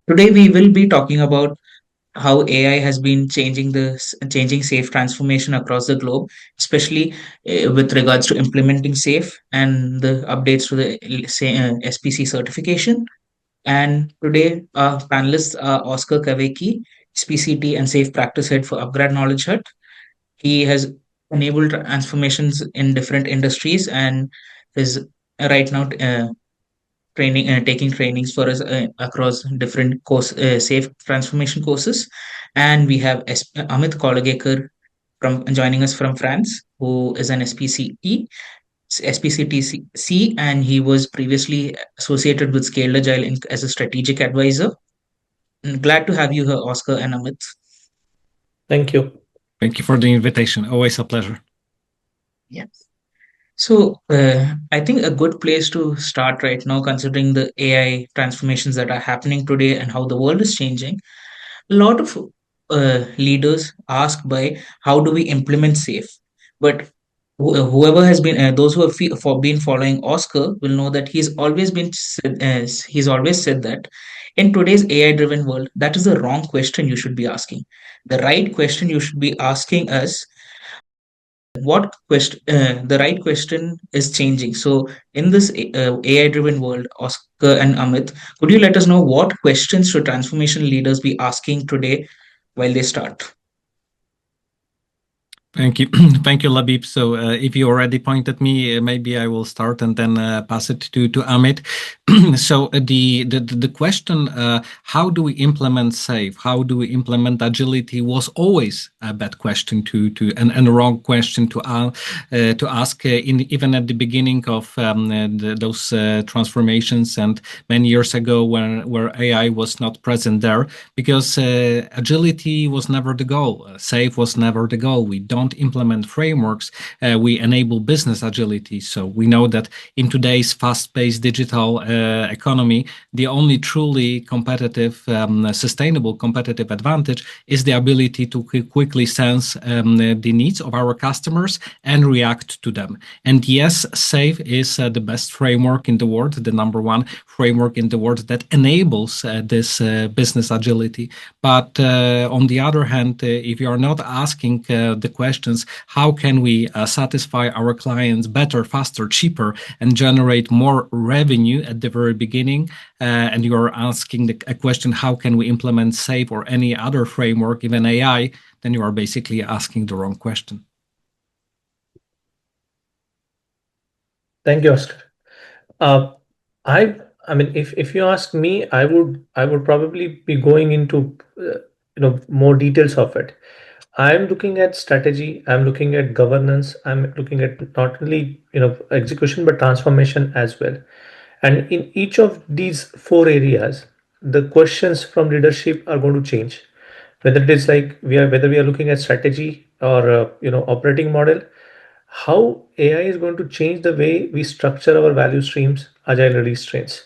Today we will be talking about how AI has been changing safe transformation across the globe, especially with regards to implementing safe and the updates to the SPC certification. And today, our panelists are Oskar Kawecki, SPCT and Safe Practice Head for upGrad KnowledgeHut. He has enabled transformations in different industries and is right now taking trainings for us across different safe transformation courses. And we have Amit Kaulagekar from joining us from France, who is an SPCT-C, and he was previously associated with Scaled Agile Inc. as a strategic advisor. Glad to have you here, Oscar and Amit. Thank you. Thank you for the invitation. Always a pleasure. Yeah. So, I think a good place to start right now, considering the AI transformations that are happening today and how the world is changing, a lot of leaders ask by how do we implement safe, but whoever has been those who have been following Oscar will know that he's always said that in today's AI driven world, that is the wrong question you should be asking. The right question you should be asking us, the right question is changing. So in this AI driven world, Oscar and Amit, could you let us know what questions should transformation leaders be asking today while they start? Thank you. Thank you, Labib. So if you already pointed me, maybe I will start and then pass it to Amit. So the question, how do we implement SAFe? How do we implement agility was always a bad question and a wrong question to ask even at the beginning of those transformations and many years ago where AI was not present there, because agility was never the goal. SAFe was never the goal. We don't implement frameworks, we enable business agility. So we know that in today's fast-paced digital economy, the only truly competitive, sustainable competitive advantage is the ability to quickly sense the needs of our customers and react to them. And yes, SAFe is the best framework in the world, the number one framework in the world that enables this business agility. But on the other hand, if you are not asking the questions, how can we satisfy our clients better, faster, cheaper, and generate more revenue at the very beginning, and you are asking a question, how can we implement SAFe or any other framework, even AI, then you are basically asking the wrong question. Thank you, Oscar. I mean, if you ask me, I would probably be going into more details of it. I'm looking at strategy, I'm looking at governance, I'm looking at not only execution but transformation as well. And in each of these four areas, the questions from leadership are going to change. Whether it is like whether we are looking at strategy or operating model, how AI is going to change the way we structure our value streams, agile release trains.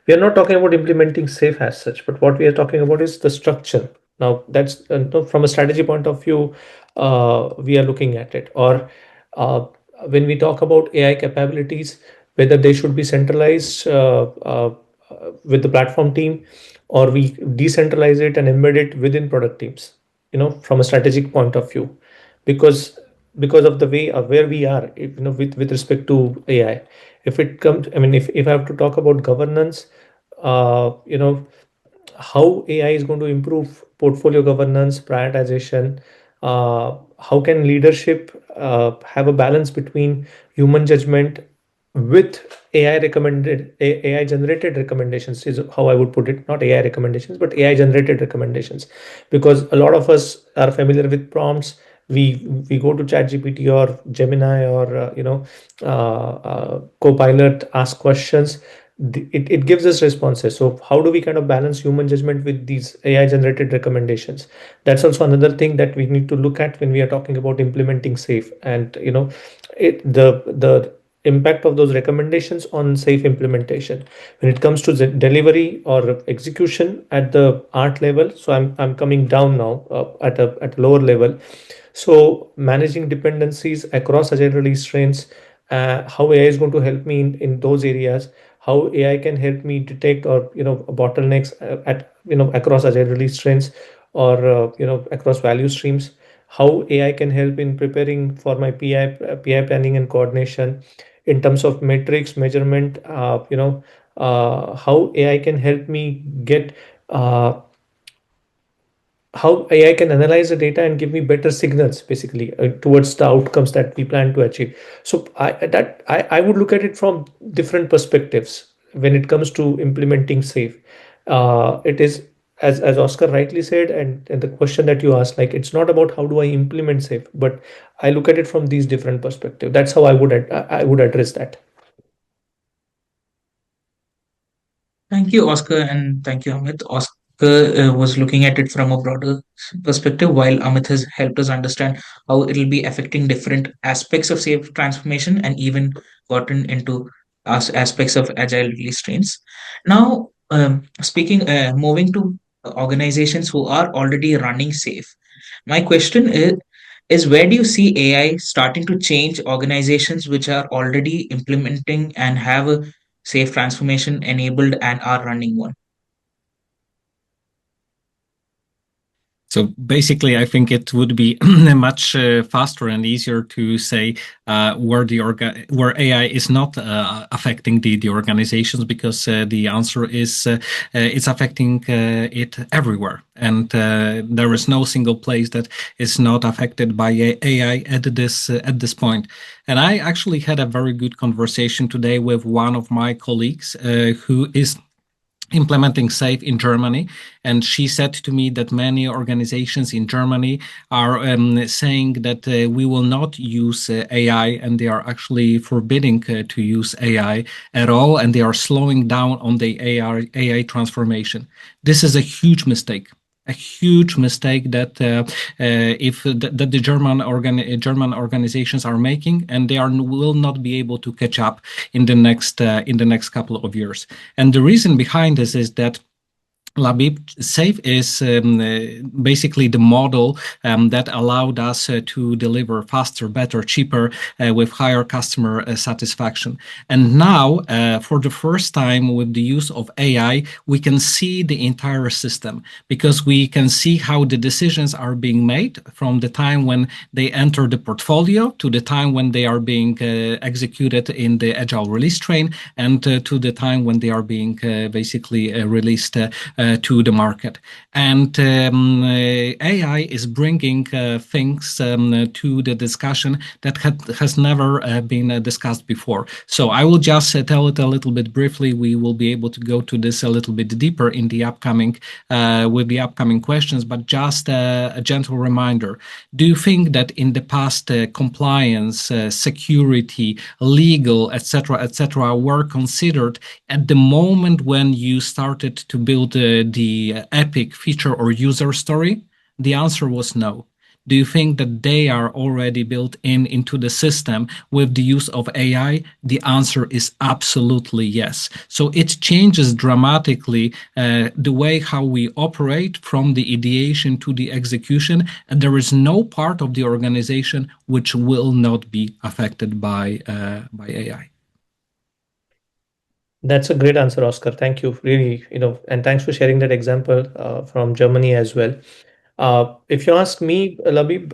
We are not talking about implementing SAFe as such, but what we are talking about is the structure. Now, that's from a strategy point of view, we are looking at it. Or when we talk about AI capabilities, whether they should be centralized with the platform team, or we decentralize it and embed it within product teams, from a strategic point of view, because of the way of where we are, with respect to AI. If it comes, I mean, if I have to talk about governance, how AI is going to improve portfolio governance, prioritization, how can leadership have a balance between human judgment with AI generated recommendations, is how I would put it. Not AI recommendations, but AI generated recommendations, because a lot of us are familiar with prompts. We go to ChatGPT or Gemini or Copilot, ask questions. It gives us responses. So how do we kind of balance human judgment with these AI generated recommendations? That's also another thing that we need to look at when we are talking about implementing SAFe, and the impact of those recommendations on SAFe implementation when it comes to the delivery or execution at the art level. So I'm coming down now at a lower level. So managing dependencies across agile release trains, how AI is going to help me in those areas. how AI can help me detect or bottlenecks at across agile release trends or across value streams. How AI can help in preparing for my PI planning and coordination in terms of metrics measurement. How AI can help me get uh, how AI can analyze the data and give me better signals, basically, towards the outcomes that we plan to achieve. So I would look at it from different perspectives when it comes to implementing SAFe. It is, as Oscar rightly said, and the question that you asked, like, it's not about how do I implement SAFe, but I look at it from these different perspectives. That's how I would address that. Thank you, Oscar, and thank you, Amit. Oscar was looking at it from a broader perspective, while Amit has helped us understand how it'll be affecting different aspects of safe transformation and even gotten into aspects of agile release trains. Now, moving to organizations who are already running safe, my question is where do you see AI starting to change organizations which are already implementing and have a safe transformation enabled and are running one? So basically, I think it would be much faster and easier to say where AI is not affecting the organizations, because the answer is it's affecting it everywhere, and there is no single place that is not affected by AI at this point. And I actually had a very good conversation today with one of my colleagues who is implementing SAFe in Germany. And she said to me that many organizations in Germany are saying that we will not use AI, and they are actually forbidding to use AI at all, and they are slowing down on the AI transformation. This is a huge mistake. A huge mistake that the German organizations are making, and they will not be able to catch up in the next couple of years. And the reason behind this is that Labib SAFe is basically the model that allowed us to deliver faster, better, cheaper, with higher customer satisfaction. And now, for the first time with the use of AI, we can see the entire system, because we can see how the decisions are being made from the time when they enter the portfolio to the time when they are being executed in the agile release train, and to the time when they are being basically released to the market. And AI is bringing things to the discussion that has never been discussed before. So I will just tell it a little bit briefly. We will be able to go to this a little bit deeper in the upcoming with the upcoming questions, but just a gentle reminder. Do you think that in the past compliance, security, legal, etc., were considered at the moment when you started to build the epic feature or user story? The answer was no. Do you think that they are already built into the system with the use of AI? The answer is absolutely yes. So it changes dramatically the way how we operate from the ideation to the execution, and there is no part of the organization which will not be affected by AI. That's a great answer, Oscar. Thank you. Really, and thanks for sharing that example from Germany as well. If you ask me, Labib,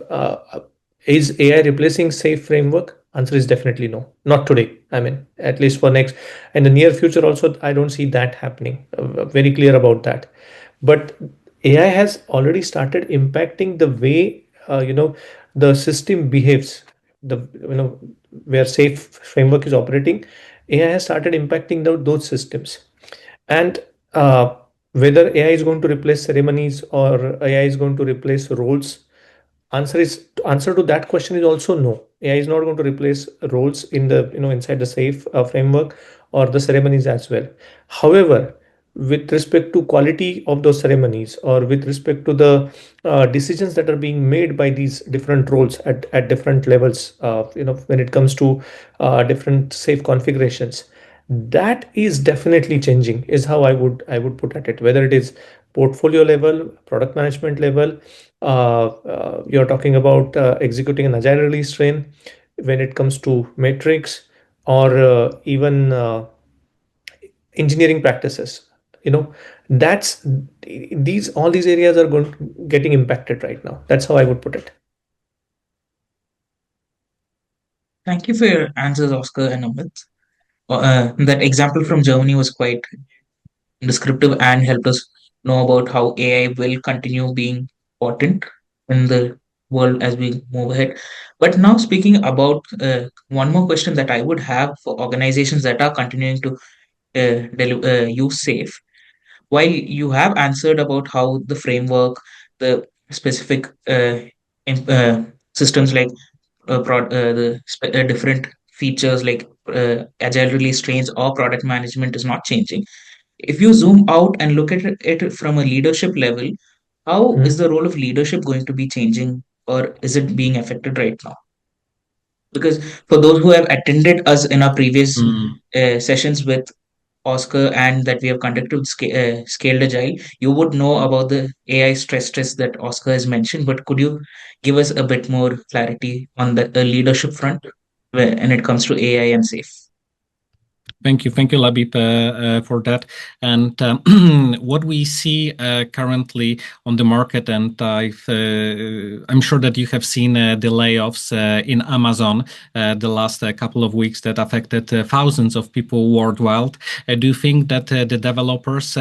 is AI replacing SAFe framework? Answer is definitely no. Not today. I mean, at least for next in the near future also, I don't see that happening. Very clear about that. But AI has already started impacting the way the system behaves. The where SAFe framework is operating, AI has started impacting those systems. And whether AI is going to replace ceremonies or AI is going to replace roles, answer to that question is also no. AI is not going to replace roles in the inside the SAFe framework or the ceremonies as well. However, with respect to quality of those ceremonies or with respect to the decisions that are being made by these different roles at different levels, when it comes to different SAFe configurations, that is definitely changing, is how I would put at it. Whether it is portfolio level, product management level, you're talking about executing an agile release train, when it comes to metrics, or even engineering practices. You know, that's these all these areas are getting impacted right now. That's how I would put it. Thank you for your answers, Oscar and Amit. That example from Germany was quite descriptive and helped us know about how AI will continue being important in the world as we move ahead. But now, speaking about one more question that I would have for organizations that are continuing to use SAFe, while you have answered about how the framework, the specific systems like different features like agile release trains or product management is not changing, if you zoom out and look at it from a leadership level, how is Mhm. the role of leadership going to be changing, or is it being affected right now? Because for those who have attended us in our previous Mm. sessions with Oscar and that we have conducted with Scaled Agile, you would know about the AI stress test that Oscar has mentioned. But could you give us a bit more clarity on the leadership front when it comes to AI and SAFe? Thank you, Labib, for that. And what we see currently on the market, and I'm sure that you have seen the layoffs in Amazon the last couple of weeks that affected thousands of people worldwide. Do you think that the developers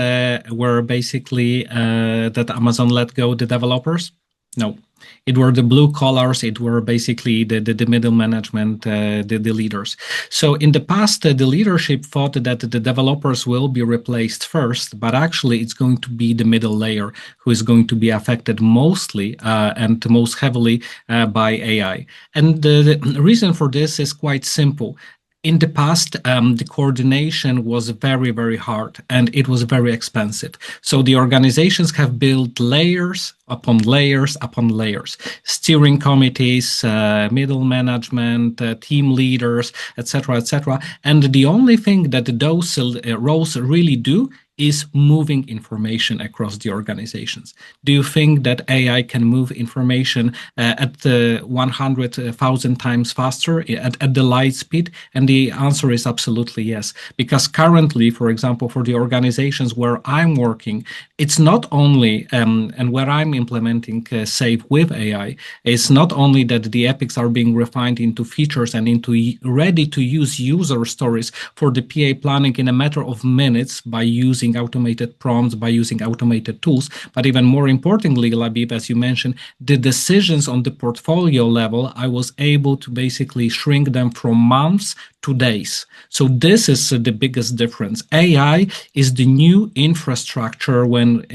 were basically that Amazon let go the developers? No, it were the blue collars. It were basically the middle management, the leaders. So in the past, the leadership thought that the developers will be replaced first, but actually it's going to be the middle layer who is going to be affected mostly and most heavily by AI. And the reason for this is quite simple. In the past, the coordination was very, very hard and it was very expensive. So the organizations have built layers upon layers upon layers, steering committees, middle management, team leaders, etc., etc. And the only thing that those roles really do is moving information across the organizations. Do you think that AI can move information at 100,000 times faster at the light speed? And the answer is absolutely yes. Because currently, for example, for the organizations where I'm working, it's not only, and where I'm implementing SAFe with AI, it's not only that the epics are being refined into features and into ready to use user stories for the PA planning in a matter of minutes by using automated prompts, by using automated tools. But even more importantly, Labib, as you mentioned, the decisions on the portfolio level, I was able to basically shrink them from months to days. So this is the biggest difference. AI is the new infrastructure when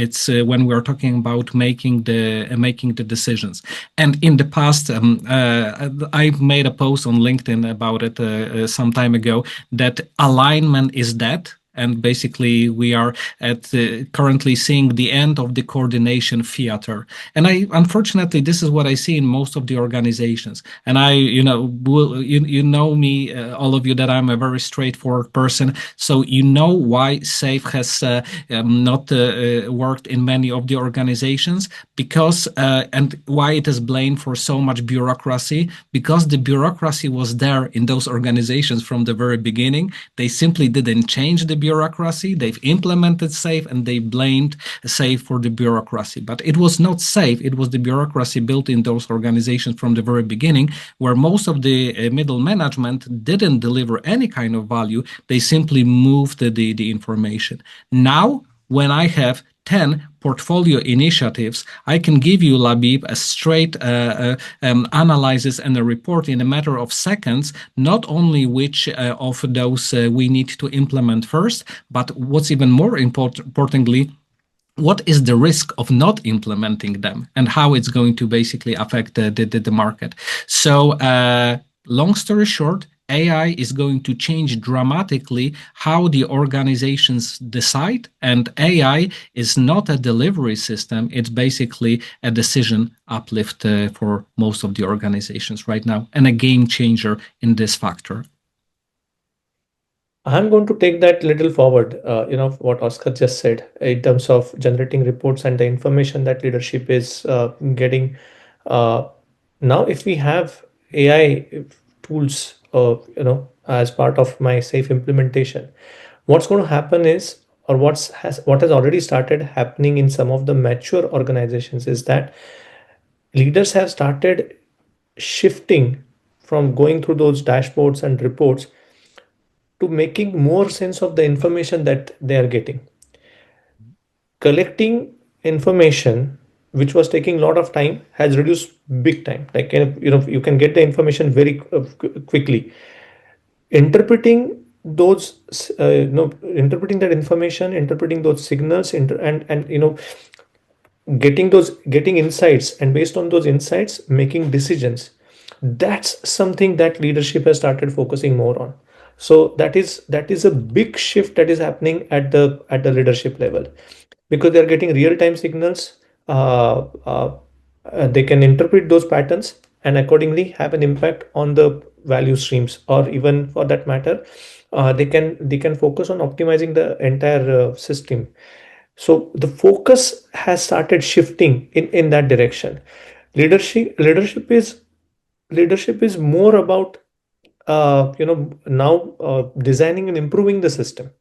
we're talking about making the decisions. And in the past, I made a post on LinkedIn about it some time ago that alignment is dead. And basically, we are at currently seeing the end of the coordination theater. And unfortunately, this is what I see in most of the organizations. And you know me, all of you, that I'm a very straightforward person. So you know why SAFe has not worked in many of the organizations, because and why it is blamed for so much bureaucracy, because the bureaucracy was there in those organizations from the very beginning. They simply didn't change the bureaucracy. They've implemented SAFe and they blamed SAFe for the bureaucracy. But it was not SAFe. It was the bureaucracy built in those organizations from the very beginning, where most of the middle management didn't deliver any kind of value. They simply moved the information. Now, when I have 10 portfolio initiatives, I can give you, Labib, a straight analysis and a report in a matter of seconds, not only which of those we need to implement first, but what's even more importantly, what is the risk of not implementing them and how it's going to basically affect the market. So long story short, AI is going to change dramatically how the organizations decide, and AI is not a delivery system. It's basically a decision uplift for most of the organizations right now, and a game changer in this factor. I'm going to take that little forward, what Oscar just said in terms of generating reports and the information that leadership is getting. Uh, Now, if we have AI tools, as part of my SAFe implementation, What's going to happen is, or what has already started happening in some of the mature organizations, is that leaders have started shifting from going through those dashboards and reports to making more sense of the information that they are getting. Collecting information which was taking a lot of time has reduced big time. Like, you can get the information very quickly. Interpreting those interpreting that information, interpreting those signals, and getting insights, and based on those insights making decisions, that's something that leadership has started focusing more on. So that is a big shift that is happening at the leadership level, because they're getting real time signals. They can interpret those patterns and accordingly have an impact on the value streams, or even for that matter, they can focus on optimizing the entire system. So the focus has started shifting in that direction. Leadership is more about now designing and improving the system.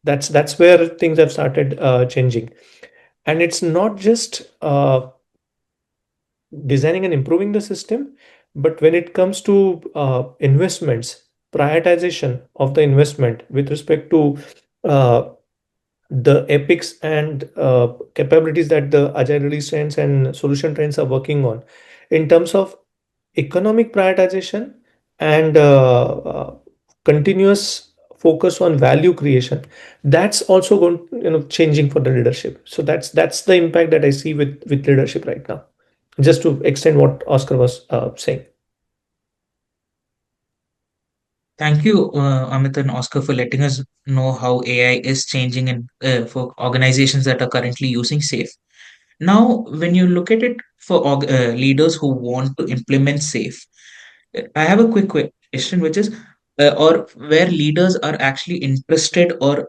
That's where things have started changing. And it's not just designing and improving the system, but when it comes to investments, prioritization of the investment with respect to uh, the epics and capabilities that the agile release trains and solution trains are working on, in terms of economic prioritization and continuous focus on value creation, that's also going changing for the leadership. So that's the impact that I see with leadership right now, just to extend what Oscar was saying. Thank you, Amit and Oscar, for letting us know how AI is changing in for organizations that are currently using SAFe. Now, when you look at it for leaders who want to implement SAFe, I have a quick question, which is, or where leaders are actually interested or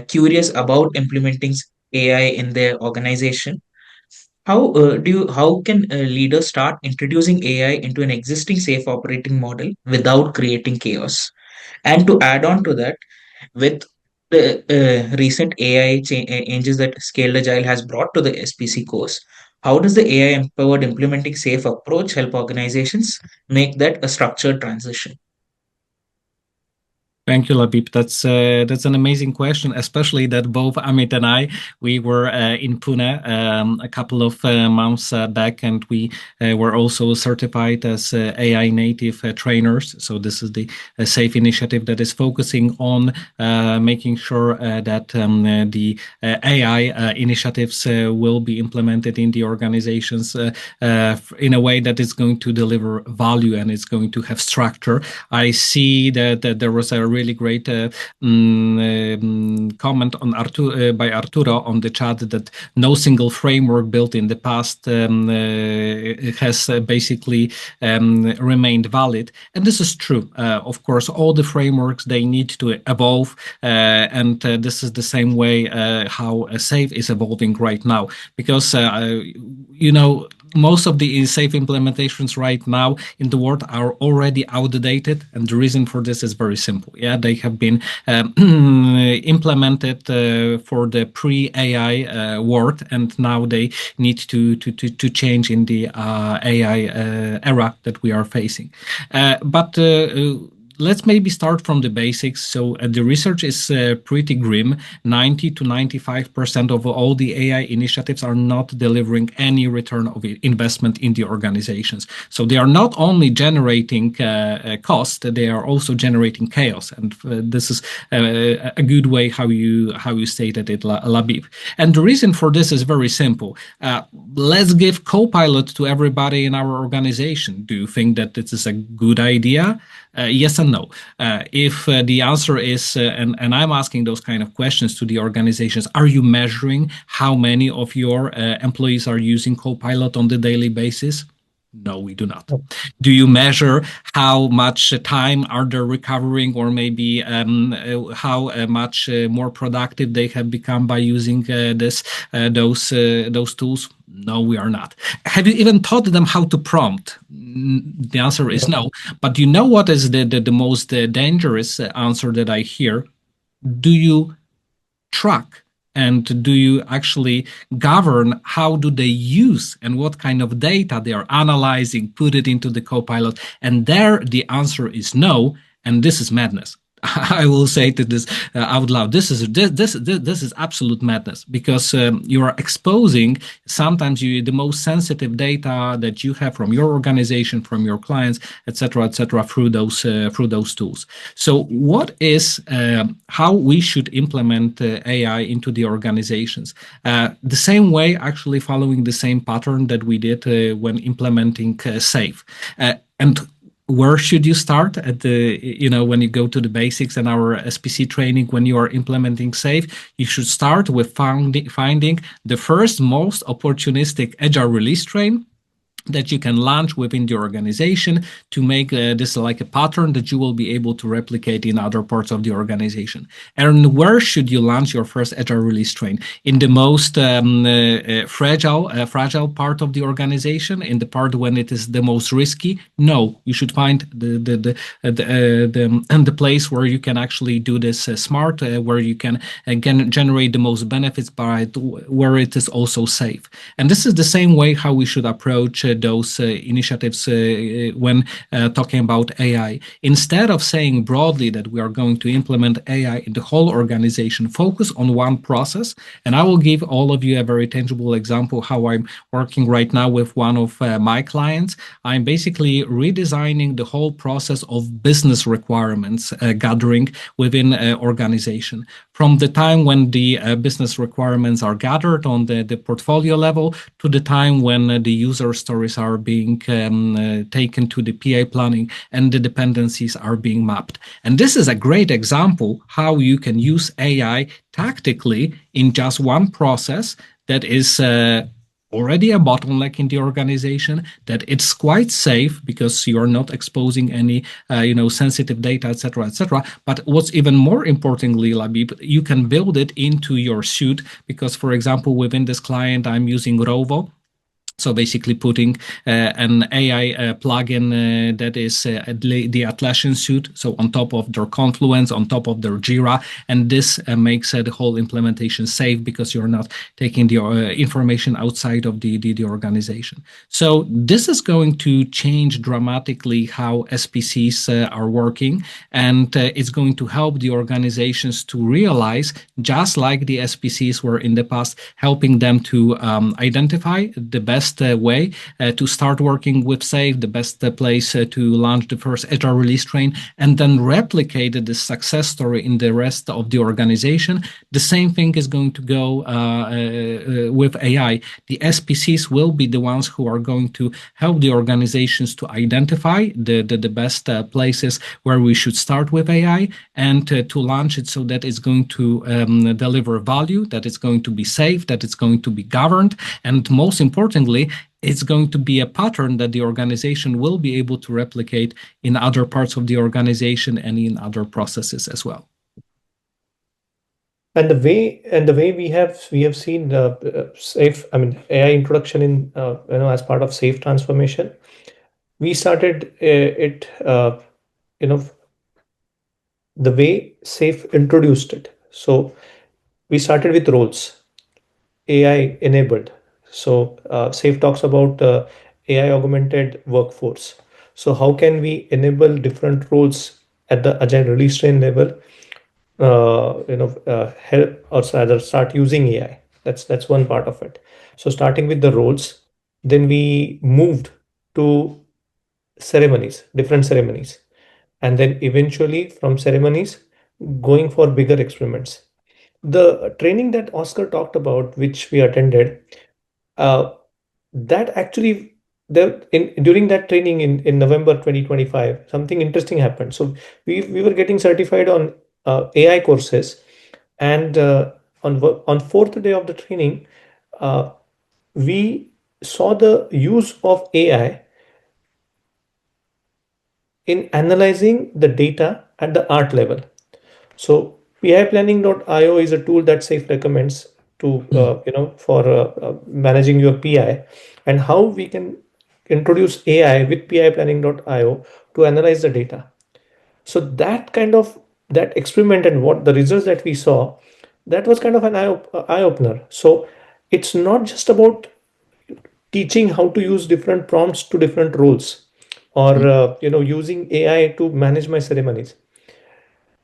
curious about implementing AI in their organization. How can leaders start introducing AI into an existing safe operating model without creating chaos? And to add on to that, with the recent AI changes that Scaled Agile has brought to the SPC course, how does the AI empowered implementing safe approach help organizations make that a structured transition? Thank you, Labib. That's an amazing question, especially that both Amit and I, we were in Pune a couple of months back, and we were also certified as AI native trainers. So this is the SAFe initiative that is focusing on making sure that the AI initiatives will be implemented in the organizations in a way that is going to deliver value and it's going to have structure. I see that there was a really great comment on by Arturo on the chat that no single framework built in the past has basically remained valid. And this is true. Of course, all the frameworks, they need to evolve. And this is the same way how SAFe is evolving right now. Because, most of the SAFe implementations right now in the world are already outdated, and the reason for this is very simple. Yeah, they have been implemented for the pre-AI world, and now they need to change in the AI era that we are facing. But let's maybe start from the basics. So the research is pretty grim. 90 to 95% of all the AI initiatives are not delivering any return of investment in the organizations. So they are not only generating cost, they are also generating chaos. And this is a good way how you stated it, Labib. And the reason for this is very simple. Let's give Copilot to everybody in our organization. Do you think that this is a good idea? Yes and no. If the answer is, and I'm asking those kind of questions to the organizations, are you measuring how many of your employees are using Copilot on the daily basis? No, we do not. Do you measure how much time are they recovering, or maybe how much more productive they have become by using those tools? No, we are not. Have you even taught them how to prompt? The answer is no. But you know what is the most dangerous answer that I hear? do you track and do you actually govern how do they use and what kind of data they are analyzing, put it into the Copilot? And there the answer is no, and this is madness. I will say to this out loud. This is absolute madness, because you are exposing sometimes the most sensitive data that you have from your organization, from your clients, etc., through those tools. So, what is how we should implement AI into the organizations? The same way, actually following the same pattern that we did when implementing SAFe. And where should you start? At the, when you go to the basics and our SPC training, when you are implementing SAFe, you should start with finding the first most opportunistic agile release train that you can launch within the organization to make this like a pattern that you will be able to replicate in other parts of the organization. And where should you launch your first agile release train? In the most fragile part of the organization, in the part when it is the most risky? No, you should find the place where you can actually do this smart, where you can again generate the most benefits by where it is also safe. And this is the same way how we should approach those initiatives when talking about AI. Instead of saying broadly that we are going to implement AI in the whole organization, focus on one process. And I will give all of you a very tangible example how I'm working right now with one of my clients. I'm basically redesigning the whole process of business requirements gathering within an organization. From the time when the business requirements are gathered on the portfolio level to the time when the user stories are being taken to the PA planning and the dependencies are being mapped. And this is a great example how you can use AI tactically in just one process that is already a bottleneck in the organization, that it's quite safe because you're not exposing any sensitive data, etc. But what's even more importantly, Labib, you can build it into your suite, because for example within this client I'm using Rovo. So basically putting an AI plugin that is the Atlassian suite, so on top of their Confluence, on top of their Jira, and this makes the whole implementation safe because you're not taking the information outside of the organization. So this is going to change dramatically how SPCs are working, and it's going to help the organizations to realize, just like the SPCs were in the past, helping them to identify the best way to start working with SAFe, the best place to launch the first agile release train, and then replicate the success story in the rest of the organization. The same thing is going to go with AI. The SPCs will be the ones who are going to help the organizations to identify the best places where we should start with AI, and to launch it so that it's going to deliver value, that it's going to be safe, that it's going to be governed, and most importantly, it's going to be a pattern that the organization will be able to replicate in other parts of the organization and in other processes as well. And the way we have seen SAFe, I mean AI introduction in as part of SAFe transformation, we started it the way SAFe introduced it. So we started with roles, AI enabled. So SAFe talks about AI augmented workforce. So how can we enable different roles at the agile release train level? Help or rather start using AI. That's one part of it. So starting with the roles, then we moved to ceremonies, different ceremonies, and then eventually from ceremonies going for bigger experiments. The training that Oskar talked about, which we attended, that actually during that training in November 2025, something interesting happened. So we were getting certified on AI courses, and on fourth day of the training, we saw the use of AI in analyzing the data at the art level. So PIplanning.io is a tool that SAFe recommends to for managing your PI, and how we can introduce AI with PIplanning.io to analyze the data. So that experiment and what the results that we saw, that was kind of an eye opener. So it's not just about teaching how to use different prompts to different roles, or using AI to manage my ceremonies.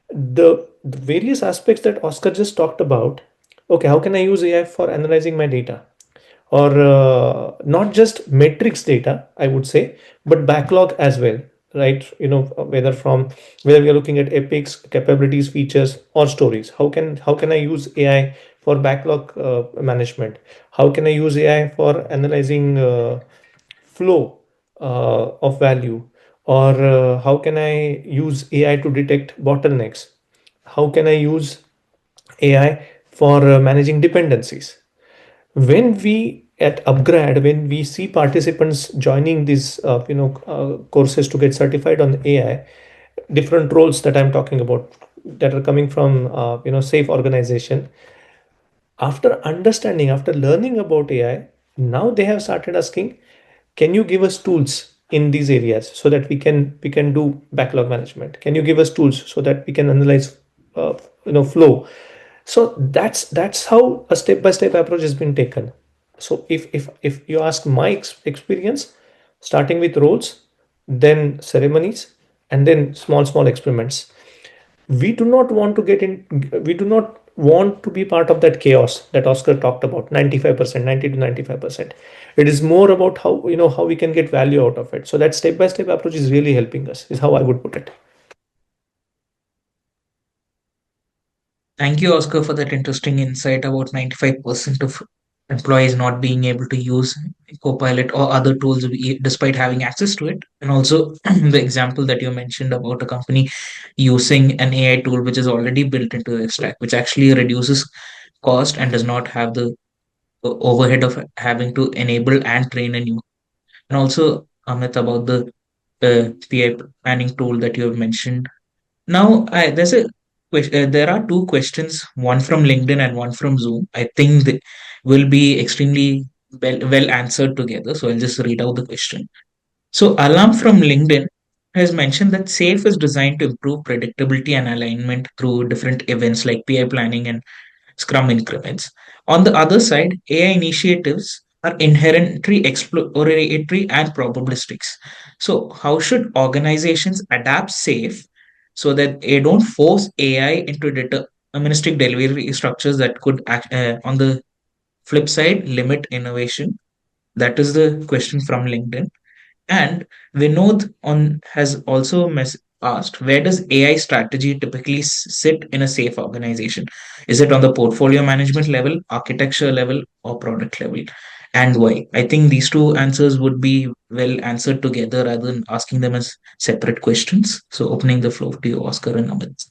The various aspects that Oscar just talked about. Okay, how can I use AI for analyzing my data? Or not just metrics data, I would say, but backlog as well, right? Whether we are looking at epics, capabilities, features, or stories. How can I use AI for backlog management? How can I use AI for analyzing flow of value? Or how can I use AI to detect bottlenecks? How can I use AI for managing dependencies? When we at upGrad, when we see participants joining these courses to get certified on AI, different roles that I'm talking about that are coming from SAFe organization, after learning about AI, now they have started asking, can you give us tools in these areas so that we can do backlog management? Can you give us tools so that we can analyze flow? So that's how a step by step approach has been taken. So if you ask my experience, starting with roles, then ceremonies, and then small experiments. We do not want to be part of that chaos that Oscar talked about, 95%, 90 to 95%. It is more about how we can get value out of it. So that step by step approach is really helping us, is how I would put it. Thank you, Oscar, for that interesting insight about 95% of employees not being able to use Copilot or other tools despite having access to it. And also the example that you mentioned about a company using an AI tool which is already built into their stack, which actually reduces cost and does not have the overhead of having to enable and train a new. And also, Amit, about the PI planning tool that you have mentioned. Now, there are two questions, one from LinkedIn and one from Zoom. I think they will be extremely well answered together. So I'll just read out the question. So Alam from LinkedIn has mentioned that SAFe is designed to improve predictability and alignment through different events like PI planning and Scrum increments. On the other side, AI initiatives are inherently exploratory and probabilistics. So, how should organizations adapt SAFe so that they don't force AI into deterministic delivery structures that could, on the flip side, limit innovation? That is the question from LinkedIn. And Vinod has also asked, where does AI strategy typically sit in a SAFe organization? Is it on the portfolio management level, architecture level, or product level? And why? I think these two answers would be well answered together rather than asking them as separate questions. So, opening the floor to you, Oscar and Amit.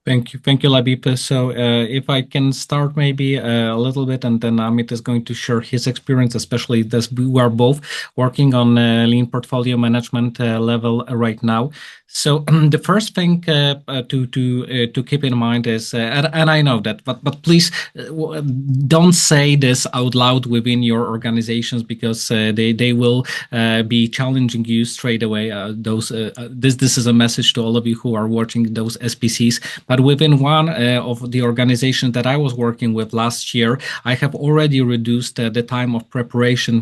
Thank you, Labib. So, if I can start maybe a little bit, and then Amit is going to share his experience, especially as we are both working on lean portfolio management level right now. So, the first thing to keep in mind is, and I know that, but please don't say this out loud within your organizations, because they will be challenging you straight away. This is a message to all of you who are watching those SPCs. But within one of the organizations that I was working with last year, I have already reduced the time of preparation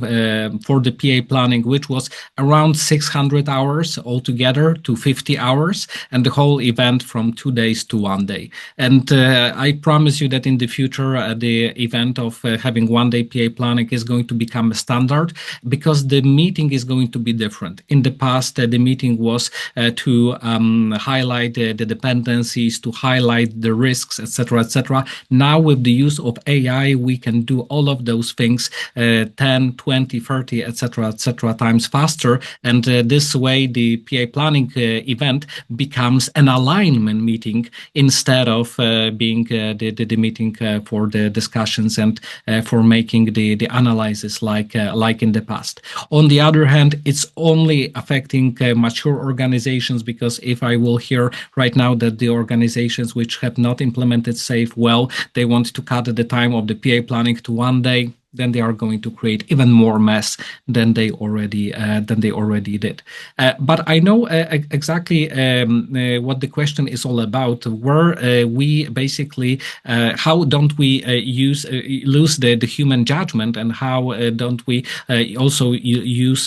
for the PA planning, which was around 600 hours altogether, to 50 hours, and the whole event from 2 days to 1 day. And I promise you that in the future, the event of having 1 day PA planning is going to become a standard, because the meeting is going to be different. In the past, the meeting was to highlight the dependencies, to highlight the risks, etc., etc. Now, with the use of AI, we can do all of those things 10, 20, 30, etc., etc. times faster. And this way, the PA planning event becomes an alignment meeting instead of being the meeting for the discussions and for making the analysis like in the past. On the other hand, it's only affecting mature organizations, because if I will hear right now that the organizations which have not implemented SAFe well, they want to cut the time of the PA planning to 1 day, then they are going to create even more mess than they already did. But I know exactly what the question is all about. Where we basically how don't we lose the human judgment, and how don't we also lose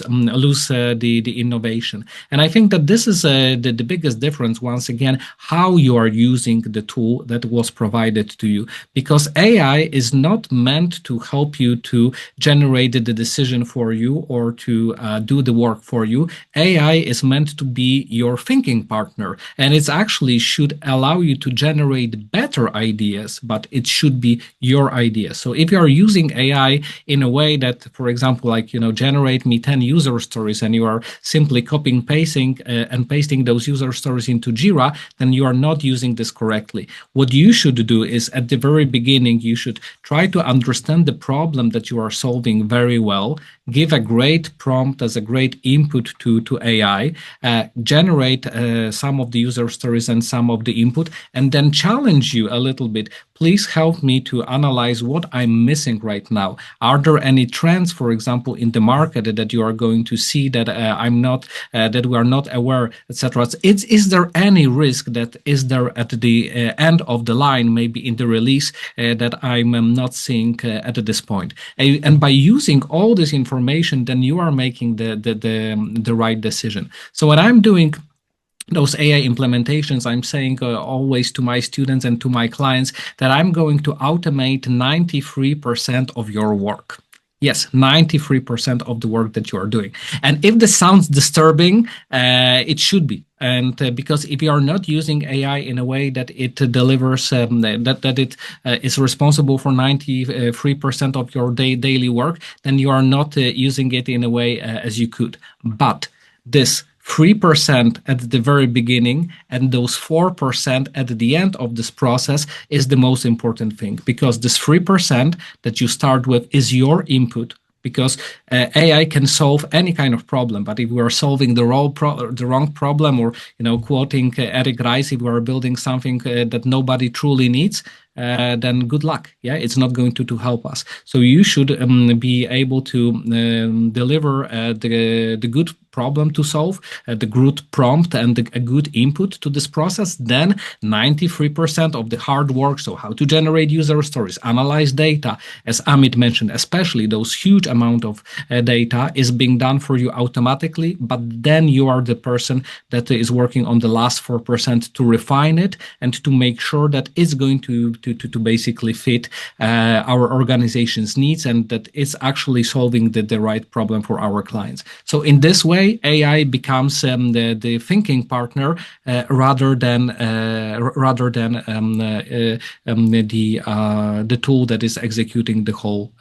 the innovation? And I think that this is the biggest difference. Once again, how you are using the tool that was provided to you, because AI is not meant to help you to generate the decision for you or to do the work for you. AI is meant to be your thinking partner, and it actually should allow you to generate better ideas, but it should be your idea. So if you are using AI in a way that, for example, like, generate me 10 user stories, and you are simply copying, pasting, and pasting those user stories into Jira, then you are not using this correctly. What you should do is, at the very beginning, you should try to understand the problem that you are solving very well, give a great prompt as a great input to AI, generate some of the user stories and some of the input, and then challenge you a little bit. Please help me to analyze what I'm missing right now. Are there any trends, for example, in the market that you are going to see that that we are not aware, etc.? Is there any risk that is there at the end of the line, maybe in the release, that I'm not seeing at this point? And by using all this information, then you are making the right decision. So what I'm doing, those AI implementations, I'm saying always to my students and to my clients that I'm going to automate 93% of your work. Yes, 93% of the work that you are doing. And if this sounds disturbing, it should be. And because if you are not using AI in a way that it delivers, that it is responsible for 93% of your daily work, then you are not using it in a way as you could. But this 3% at the very beginning and those 4% at the end of this process is the most important thing, because this 3% that you start with is your input. Because AI can solve any kind of problem, but if we are solving the wrong problem, or quoting Eric Rice, if we are building something that nobody truly needs, then good luck. Yeah, it's not going to help us. So you should be able to deliver the good problem to solve, the good prompt and a good input to this process. Then 93% of the hard work, so how to generate user stories, analyze data, as Amit mentioned, especially those huge amount of data, is being done for you automatically. But then you are the person that is working on the last 4% to refine it and to make sure that it's going to basically fit our organization's needs, and that it's actually solving the right problem for our clients. So in this way, AI becomes the thinking partner rather than the tool that is executing the whole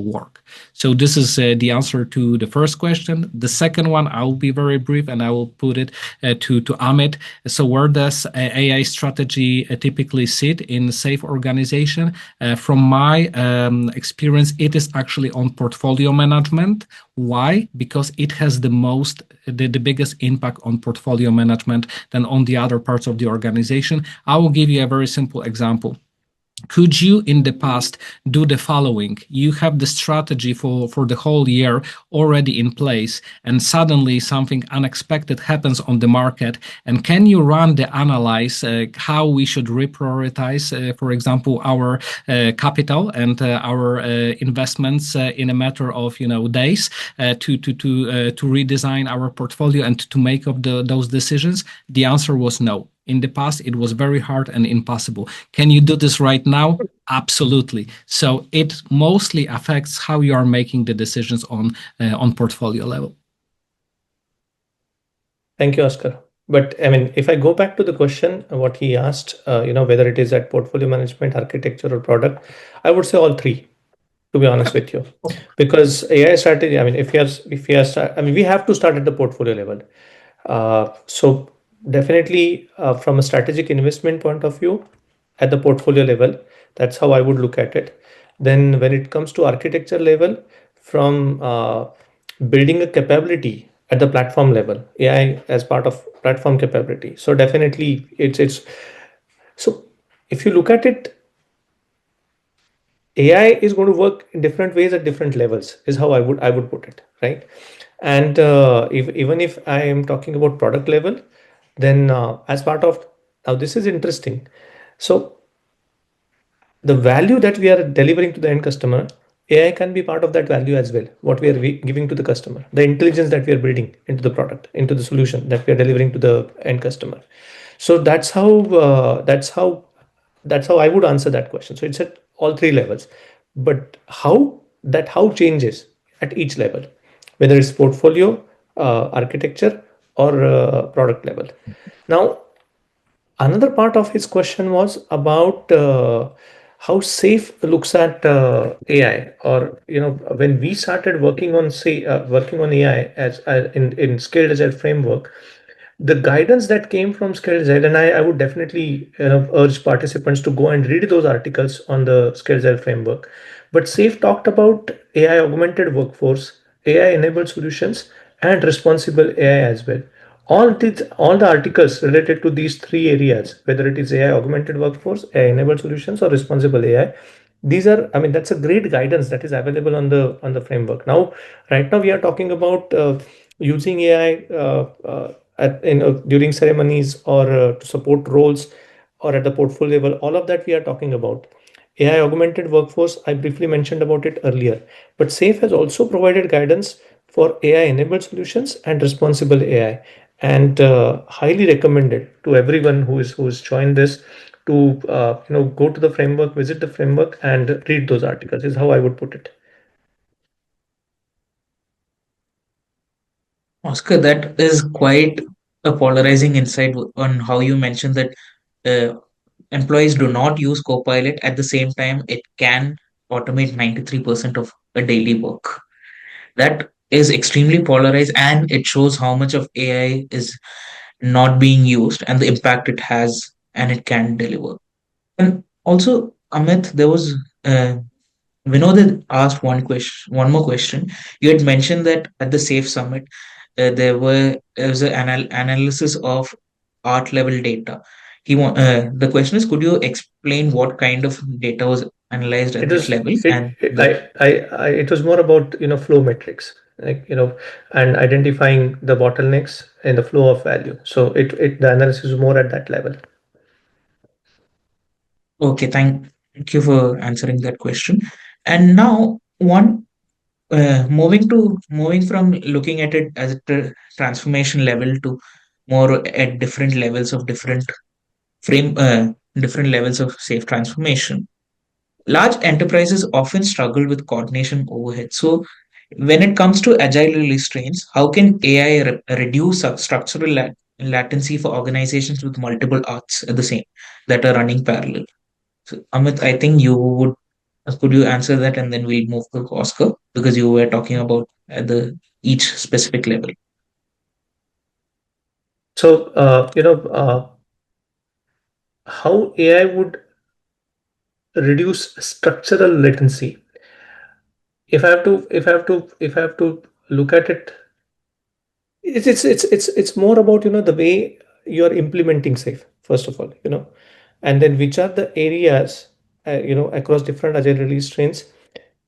work. So this is the answer to the first question. The second one, I will be very brief, and I will put it to Amit. So where does AI strategy typically sit in SAFe organization? From my experience, it is actually on portfolio management. Why? Because it has the biggest impact on portfolio management than on the other parts of the organization. I will give you a very simple example. Could you in the past do the following? You have the strategy for the whole year already in place, and suddenly something unexpected happens on the market. And can you run the analyze how we should reprioritize, for example, our capital and our investments in a matter of days to redesign our portfolio and to make up those decisions? The answer was no. In the past, it was very hard and impossible. Can you do this right now? Absolutely. So it mostly affects how you are making the decisions on portfolio level. Thank you, Oskar. But I mean, if I go back to the question, what he asked, whether it is at portfolio management, architecture, or product, I would say all three, to be honest with you, because AI strategy. I mean, we have to start at the portfolio level. So definitely, from a strategic investment point of view, at the portfolio level, that's how I would look at it. Then when it comes to architecture level, from building a capability at the platform level, AI as part of platform capability. So definitely it's so if you look at it, AI is going to work in different ways at different levels, is how I would put it, right? And if even if I am talking about product level, then as part of, now this is interesting. So the value that we are delivering to the end customer, AI can be part of that value as well. What we are giving to the customer, the intelligence that we are building into the product, into the solution that we are delivering to the end customer. So that's how I would answer that question. So it's at all three levels, but how changes at each level, whether it's portfolio, architecture, or product level. Now, another part of his question was about how SAFe looks at AI, or when we started working on AI as in scaled agile framework, the guidance that came from Scaled Agile, and I would definitely urge participants to go and read those articles on the Scaled Agile framework. But SAFe talked about AI augmented workforce, AI enabled solutions, and responsible AI as well. All the articles related to these three areas, whether it is AI augmented workforce, AI enabled solutions, or responsible AI, these are, I mean, that's a great guidance that is available on the framework. Now, right now we are talking about using AI during ceremonies, or to support roles, or at the portfolio level. All of that we are talking about. AI augmented workforce, I briefly mentioned about it earlier, but SAFe has also provided guidance for AI enabled solutions and responsible AI, and highly recommended to everyone who is joined this to go to the framework, visit the framework, and read those articles, is how I would put it. Oscar, that is quite a polarizing insight on how you mentioned that uh, employees do not use Copilot. At the same time, it can automate 93% of a daily work. That is extremely polarized, and it shows how much of AI is not being used and the impact it has and it can deliver. And also, Amit, there was Vinod had asked one more question. You had mentioned that at the SAFe Summit, there was an analysis of art level data. The question is, could you explain what kind of data was analyzed at It that was level it, and it the it was more about flow metrics, like and identifying the bottlenecks in the flow of value. So the analysis is more at that level. okay, thank you for answering that question. And now one moving from looking at it as a transformation level to more at frame different levels of safe transformation. Large enterprises often struggle with coordination overhead. So when it comes to agile release trains, how can AI reduce structural latency for organizations with multiple arts at the same that are running parallel? So Amit, I think you would could you answer that, and then we'll move to Oscar because you were talking about the each specific level. So how AI would reduce structural latency. If I have to look at it, it's more about the way you're implementing SAFe, first of all, and then which are the areas across different agile release trains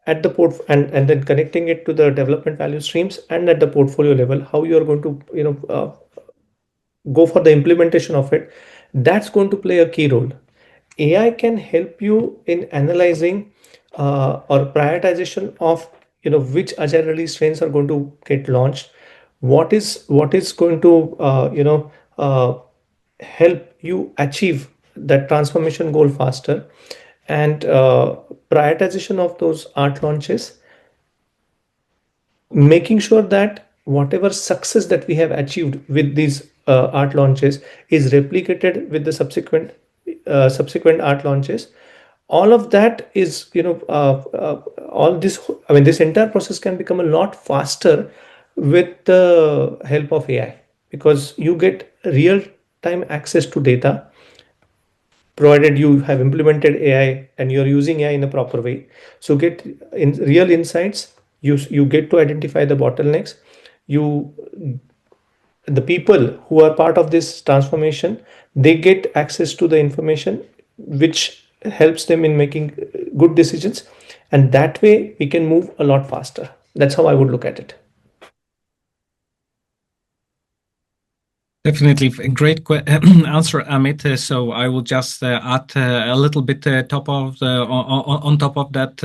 at the port, and then connecting it to the development value streams, and at the portfolio level, how you are going to go for the implementation of it. That's going to play a key role. AI can help you in analyzing or prioritization of which agile release trains are going to get launched, what is going to help you achieve that transformation goal faster, and prioritization of those art launches, making sure that whatever success that we have achieved with these art launches is replicated with the subsequent art launches. All of that is all this, I mean, this entire process can become a lot faster with the help of AI, because you get real time access to data, provided you have implemented AI and you're using AI in a proper way. So get in real insights. You get to identify the bottlenecks. You The people who are part of this transformation, they get access to the information which helps them in making good decisions. and that way we can move a lot faster. That's how I would look at it. Definitely a great answer, Amit. So I will just add a little bit on top of that,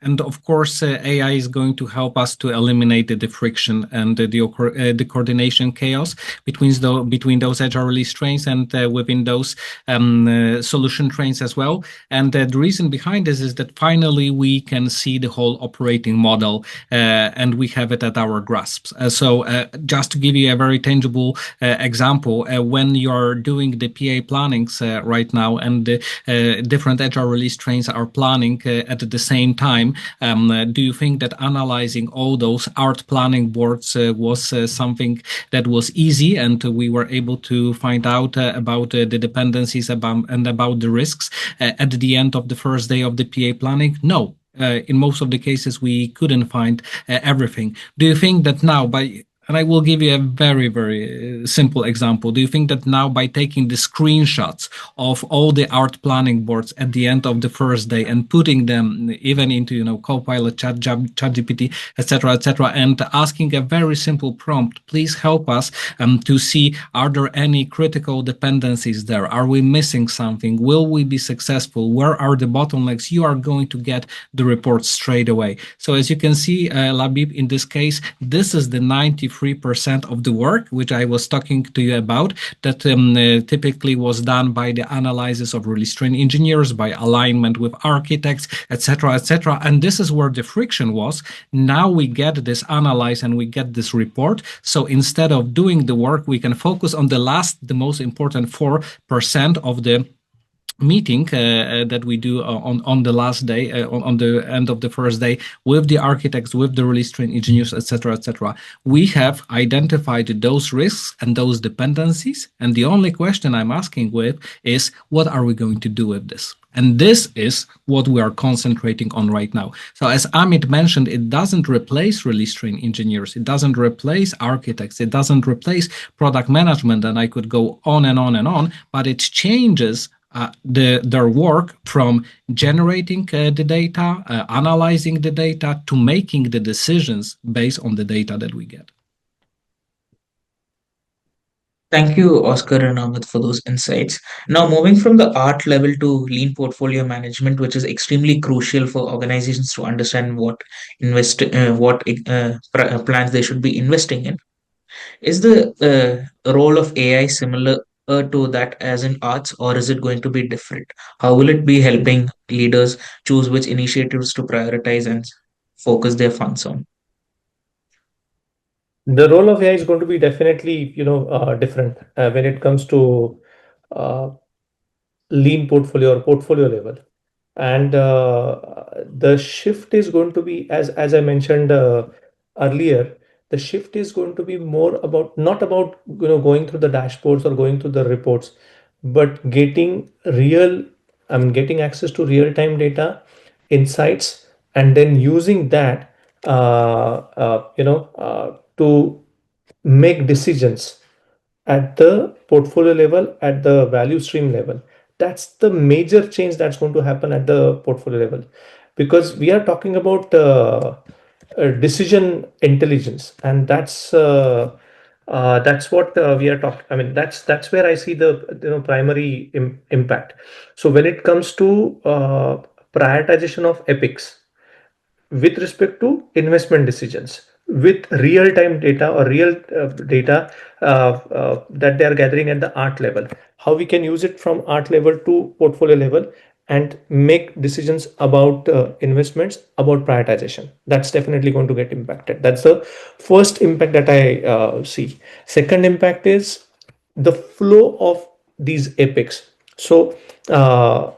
and of course, AI is going to help us to eliminate the friction and the coordination chaos between those agile release trains and within those solution trains as well. And the reason behind this is that finally we can see the whole operating model, and we have it at our grasp. So just to give you a very tangible example, when you're doing the PA plannings right now, and the different agile release trains are planning at the same time, do you think that analyzing all those art planning boards was something that was easy, and we were able to find out about the dependencies and about the risks at the end of the first day of the PA planning? No. In most of the cases, we couldn't find everything. Do you think that now, and I will give you a very, very simple example. Do you think that now, by taking the screenshots of all the art planning boards at the end of the first day and putting them even into, Copilot, ChatGPT, etc., and asking a very simple prompt, please help us to see, are there any critical dependencies there? Are we missing something? Will we be successful? Where are the bottlenecks? You are going to get the report straight away. So as you can see, Labib, in this case, this is the 93% of the work which I was talking to you about, that typically was done by the analysis of release train engineers, by alignment with architects, etc., etc. And this is where the friction was. Now we get this analyze and we get this report. So instead of doing the work, we can focus on the most important 4% of the meeting that we do on the last day, on the end of the first day, with the architects, with the release train engineers, etc., etc. We have identified those risks and those dependencies, and the only question I'm asking with is, what are we going to do with this? And this is what we are concentrating on right now. So as Amit mentioned, it doesn't replace release train engineers. It doesn't replace architects. It doesn't replace product management. And I could go on and on and on, but it changes their work from generating the data, analyzing the data, to making the decisions based on the data that we get. Thank you, Oscar and Amit, for those insights. Now, moving from the art level to lean portfolio management, which is extremely crucial for organizations to understand what plans they should be investing in. Is the role of AI similar to that as in arts, or is it going to be different? How will it be helping leaders choose which initiatives to prioritize and focus their funds on? The role of AI is going to be definitely, different when it comes to uh, lean portfolio or portfolio level. And the shift is going to be, as I mentioned earlier, the shift is going to be more about, not about going through the dashboards or going through the reports, but getting access to real time data, insights, and then using that to make decisions at the portfolio level, at the value stream level. That's the major change that's going to happen at the portfolio level, because we are talking about decision intelligence, and that's what we are talking. I mean, that's where I see the primary impact. So when it comes to prioritization of epics with respect to investment decisions, with real time data or real data that they are gathering at the art level, how we can use it from art level to portfolio level and make decisions about investments, about prioritization. That's definitely going to get impacted. That's the first impact that I see. Second impact is the flow of these epics. So the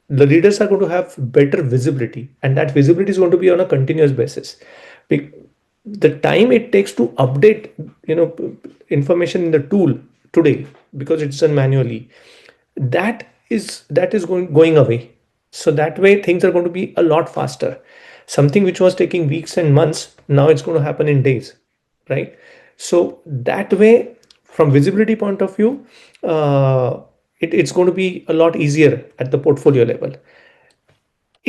leaders are going to have better visibility, and that visibility is going to be on a continuous basis. The time it takes to update information in the tool today, because it's done manually, that is going away. So that way things are going to be a lot faster. Something which was taking weeks and months, now it's going to happen in days, right? So that way, from visibility point of view, it's going to be a lot easier at the portfolio level.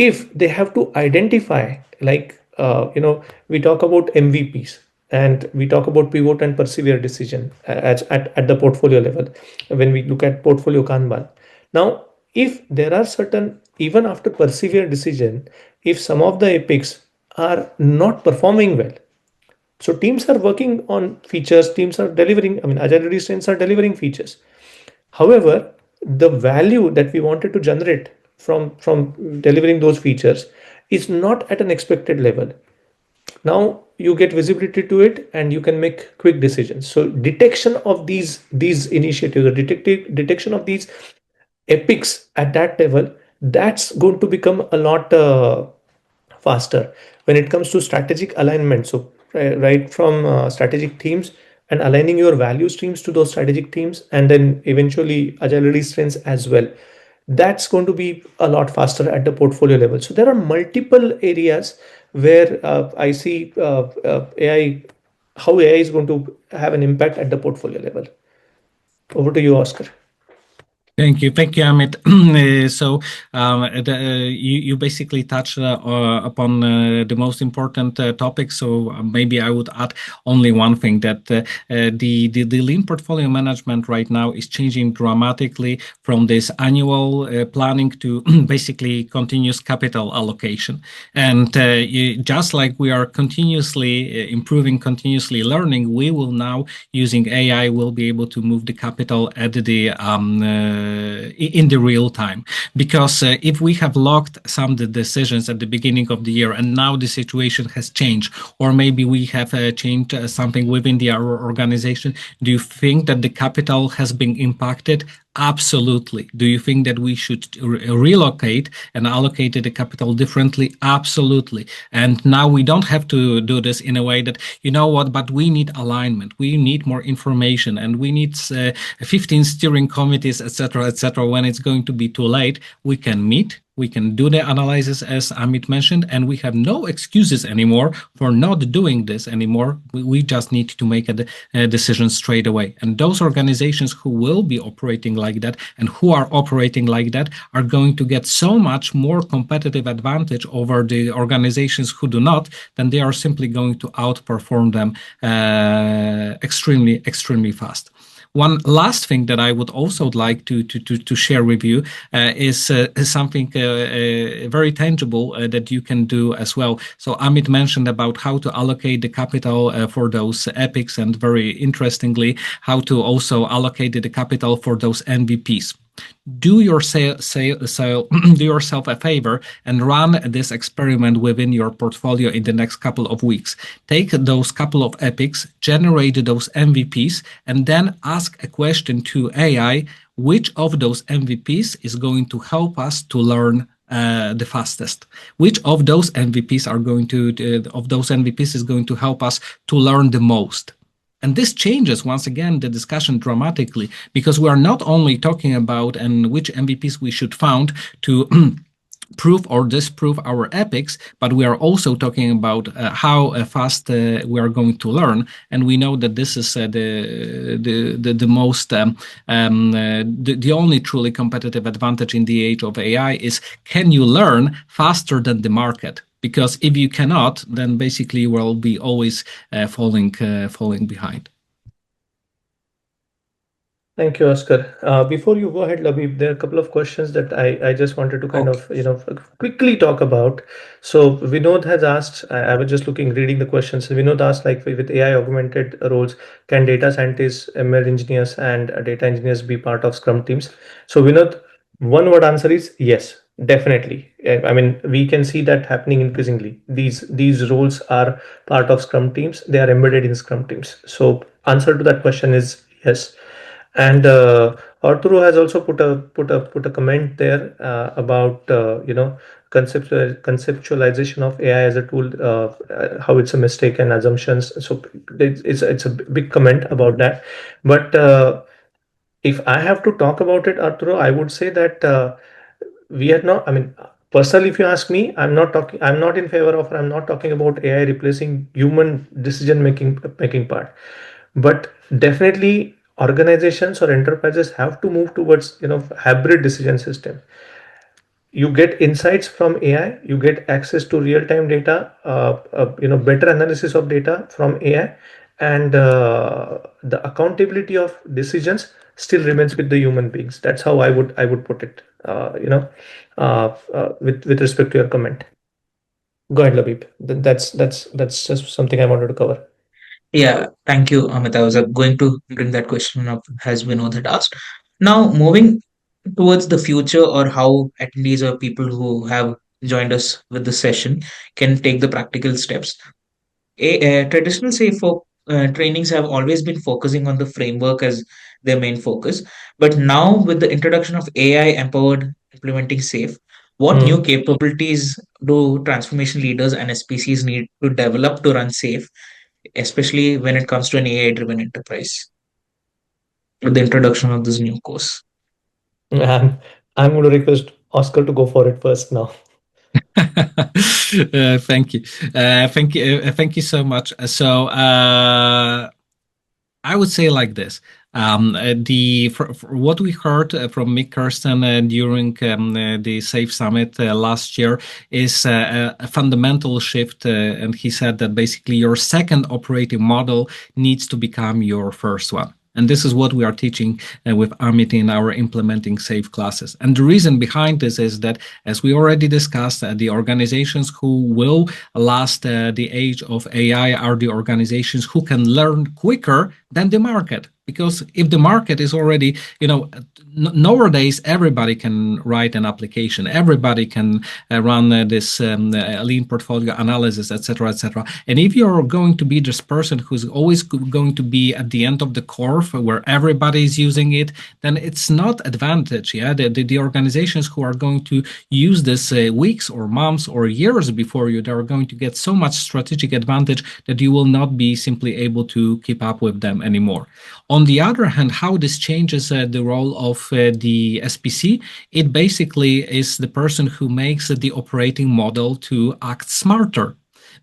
if they have to identify, like, we talk about MVPs and we talk about pivot and persevere decision at the portfolio level when we look at portfolio Kanban. Now, if there are certain, even after persevere decision, if some of the epics are not performing well, so teams are working on features, teams are delivering, I mean, agile release trains are delivering features. However, the value that we wanted to generate from delivering those features is not at an expected level. Now you get visibility to it and you can make quick decisions. So detection of these initiatives, or detection of these epics at that level, that's going to become a lot faster when it comes to strategic alignment. So right from strategic teams and aligning your value streams to those strategic teams, and then eventually agile release trends as well, that's going to be a lot faster at the portfolio level. So there are multiple areas where I see AI, how AI is going to have an impact at the portfolio level. Over to you, Oscar. Thank you, Amit. You basically touched upon the most important topic. So maybe I would add only one thing, that the lean portfolio management right now is changing dramatically from this annual planning to basically continuous capital allocation. And just like we are continuously improving, continuously learning, we will now, using AI, will be able to move the capital at the in the real time. Because if we have locked some of the decisions at the beginning of the year and now the situation has changed, or maybe we have changed something within our organization, do you think that the capital has been impacted? Absolutely. Do you think that we should relocate and allocate the capital differently? Absolutely. And now we don't have to do this in a way that, you know what, but we need alignment, we need more information, and we need 15 steering committees, etc., etc. When it's going to be too late, we can meet, we can do the analysis, as Amit mentioned, and we have no excuses anymore for not doing this anymore. We just need to make a decision straight away. And those organizations who will be operating like that and who are operating like that are going to get so much more competitive advantage over the organizations who do not, then they are simply going to outperform them extremely, extremely fast. One last thing that I would also like to share with you is something very tangible that you can do as well. So Amit mentioned about how to allocate the capital for those epics, and very interestingly, how to also allocate the capital for those MVPs. Do yourself a favor and run this experiment within your portfolio in the next couple of weeks. Take those couple of epics, generate those MVPs, and then ask a question to AI: which of those MVPs is going to help us to learn the fastest? Which of those MVPs is going to help us to learn the most? And this changes, once again, the discussion dramatically, because we are not only talking about which MVPs we should found to prove or disprove our epics, but we are also talking about how fast we are going to learn. And we know that this is the most the only truly competitive advantage in the age of AI is, can you learn faster than the market? Because if you cannot, then basically you will be always falling behind. Thank you, Oscar. Before you go ahead, Labib, there are a couple of questions that I just wanted to kind Okay. of quickly talk about. So Vinod has asked, I was just reading the questions. Vinod asked, like, with AI augmented roles, can data scientists, ML engineers, and data engineers be part of Scrum teams? So Vinod, one word answer is yes, definitely. I mean, we can see that happening increasingly. These roles are part of Scrum teams. They are embedded in Scrum teams. So answer to that question is yes. And Arturo has also put a comment there about conceptualization of AI as a tool, how it's a mistake and assumptions. So it's a big comment about that. But if I have to talk about it, Arturo, I would say that we are not. I mean, personally, if you ask me, I'm not talking. I'm not in favor of. Or I'm not talking about AI replacing human decision making part. But definitely organizations or enterprises have to move towards hybrid decision system. you get insights from AI, you get access to real-time data, better analysis of data from AI, and the accountability of decisions still remains with the human beings. That's how I would put it. With respect to your comment. Go ahead, Labib. That's just something I wanted to cover. Yeah, thank you, Amit. I was going to bring that question up as Vinod had asked. Now, moving towards the future, or how attendees or people who have joined us with the session can take the practical steps. Traditional safe for trainings have always been focusing on the framework as their main focus, but now with the introduction of AI empowered implementing safe, what new Hmm. capabilities do transformation leaders and SPCs need to develop to run safe, especially when it comes to an AI driven enterprise with the introduction of this new course? I'm, I'm going to request Oscar to go for it first now. Thank you. Thank you so much. I would say like this. For what we heard from Mick Kirsten during the Safe Summit last year is a fundamental shift, and he said that basically your second operating model needs to become your first one. And this is what we are teaching with Amit in our implementing safe classes. And the reason behind this is that, as we already discussed, the organizations who will last the age of AI are the organizations who can learn quicker than the market. Because if the market is already, nowadays everybody can write an application, everybody can run this lean portfolio analysis, etc., etc. And if you're going to be this person who's always going to be at the end of the curve where everybody is using it, then it's not advantage. Yeah, the organizations who are going to use this weeks or months or years before you, they're going to get so much strategic advantage that you will not be simply able to keep up with them anymore. On the other hand, how this changes the role of the SPC, it basically is the person who makes the operating model to act smarter.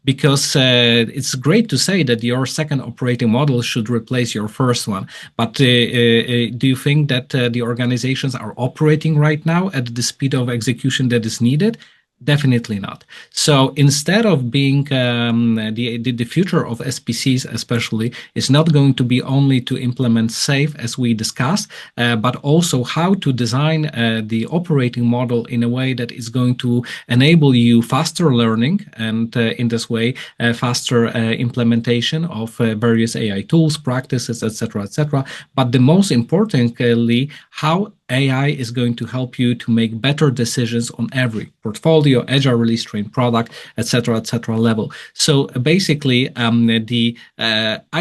Because it's great to say that your second operating model should replace your first one. But do you think that the organizations are operating right now at the speed of execution that is needed? Definitely not. So instead of being the future of SPCs, especially, is not going to be only to implement safe as we discussed, but also how to design the operating model in a way that is going to enable you faster learning and in this way faster implementation of various AI tools, practices, etc., etc. But the most importantly, how AI is going to help you to make better decisions on every portfolio, agile release train product, etc., level. So basically, I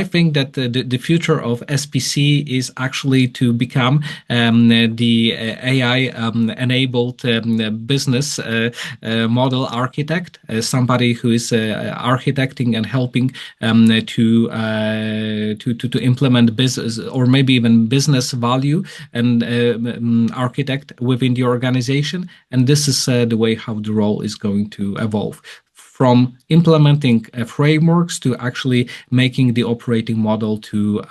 think that the future of SPC is actually to become the AI enabled business model architect, somebody who is architecting and helping to implement business or maybe even business value and architect within the organization. And this is the way how the role is going to evolve from implementing frameworks to actually making the operating model to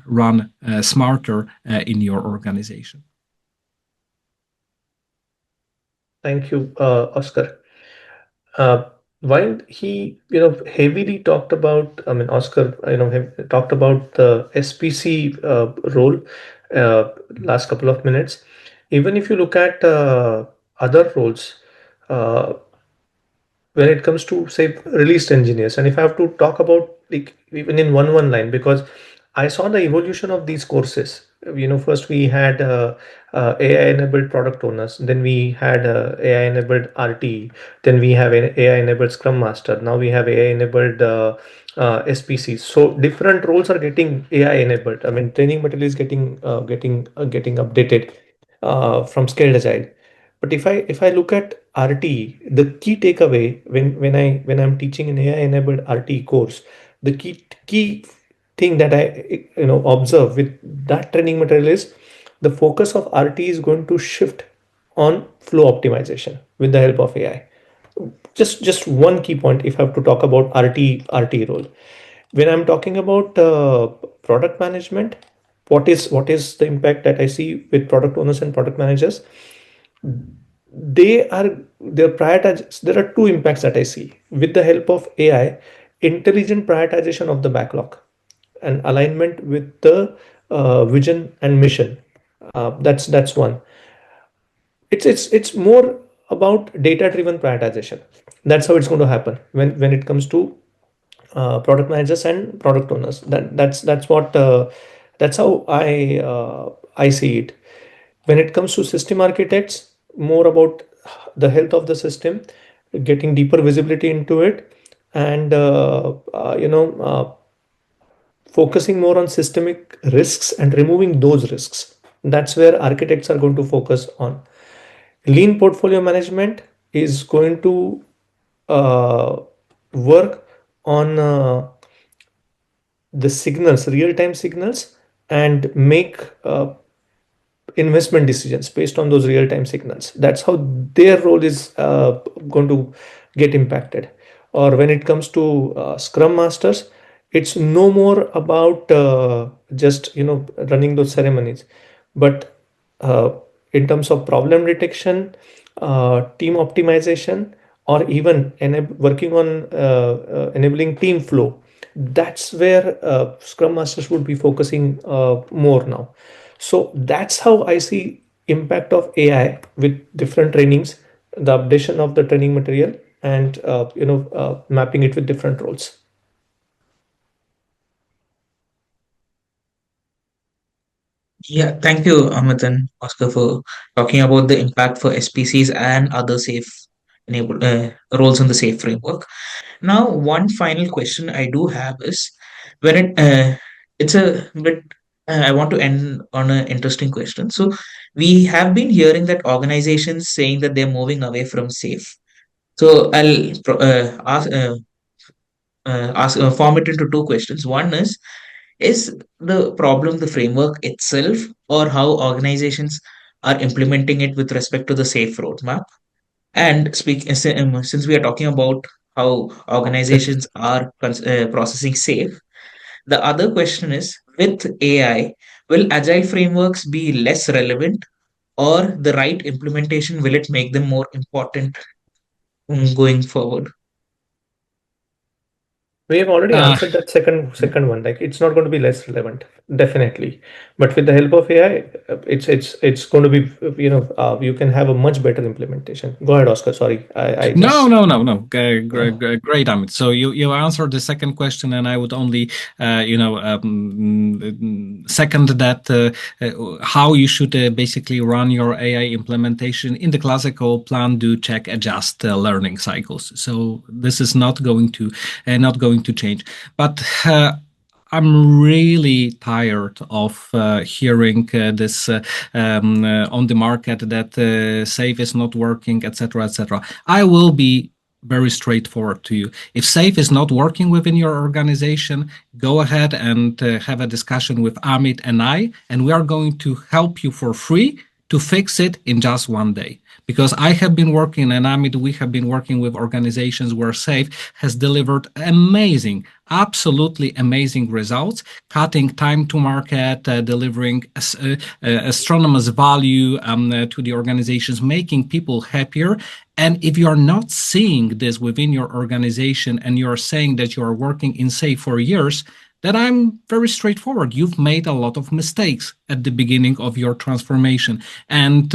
run smarter in your organization. Thank you, Oscar. While he, heavily talked about, I mean, Oscar, talked about the SPC role last couple of minutes. Even if you look at other roles, uh, when it comes to say released engineers, and if I have to talk about like even in one line, because I saw the evolution of these courses. First we had AI enabled product owners, then we had AI enabled RT, then we have an AI enabled scrum master, now we have AI enabled SPC. So different roles are getting AI enabled. I mean, training material is getting updated from scaled agile. But if I look at RT, the key takeaway when I'm teaching an AI enabled RT course, the key thing that I observe with that training material is the focus of RT is going to shift on flow optimization with the help of AI. Just one key point if I have to talk about RT role. When I'm talking about product management, what is the impact that I see with product owners and product managers? they're prioritized. There are two impacts that I see with the help of AI: intelligent prioritization of the backlog and alignment with the vision and mission. That's one. It's more about data driven prioritization. That's how it's going to happen when it comes to product managers and product owners. That's how I see it. When it comes to system architects, more about the health of the system, getting deeper visibility into it, and focusing more on systemic risks and removing those risks. That's where architects are going to focus on. Lean portfolio management is going to uh, work on the signals, real time signals, and make investment decisions based on those real time signals. That's how their role is going to get impacted. Or when it comes to scrum masters, it's no more about just running those ceremonies, but uh, in terms of problem detection, team optimization, or even working on enabling team flow. That's where scrum masters would be focusing more now. So that's how I see impact of AI with different trainings, the updation of the training material, and mapping it with different roles. Yeah, thank you, Amit and Oscar, for talking about the impact for SPCs and other safe enable roles in the safe framework. Now, one final question I do have is when it's a bit. I want to end on an interesting question. So, we have been hearing that organizations saying that they're moving away from safe. So, I'll ask form it into two questions. One is the problem the framework itself, or how organizations are implementing it with respect to the safe roadmap? And since we are talking about how organizations are processing safe, the other question is with AI, will agile frameworks be less relevant, or the right implementation will it make them more important going forward? We have already Uh, answered that second one. Like it's not going to be less relevant, definitely. But with the help of AI, it's going to be you can have a much better implementation. Go ahead, Oscar. Sorry, I No, just no, no, no. uh, Great, Amit. So you answered the second question, and I would only second that how you should basically run your AI implementation in the classical plan, do, check, adjust learning cycles. So this is not going to change, but. I'm really tired of hearing this on the market that SAFe is not working, etc., etc. I will be very straightforward to you. If SAFe is not working within your organization, go ahead and have a discussion with Amit and I, and we are going to help you for free to fix it in just one day. Because I have been working, and Amit, we have been working with organizations where SAFe has delivered amazing, absolutely amazing results, cutting time to market, delivering astronomous value to the organizations, making people happier. And if you're not seeing this within your organization and you're saying that you are working in SAFe for years, then I'm very straightforward. You've made a lot of mistakes at the beginning of your transformation. And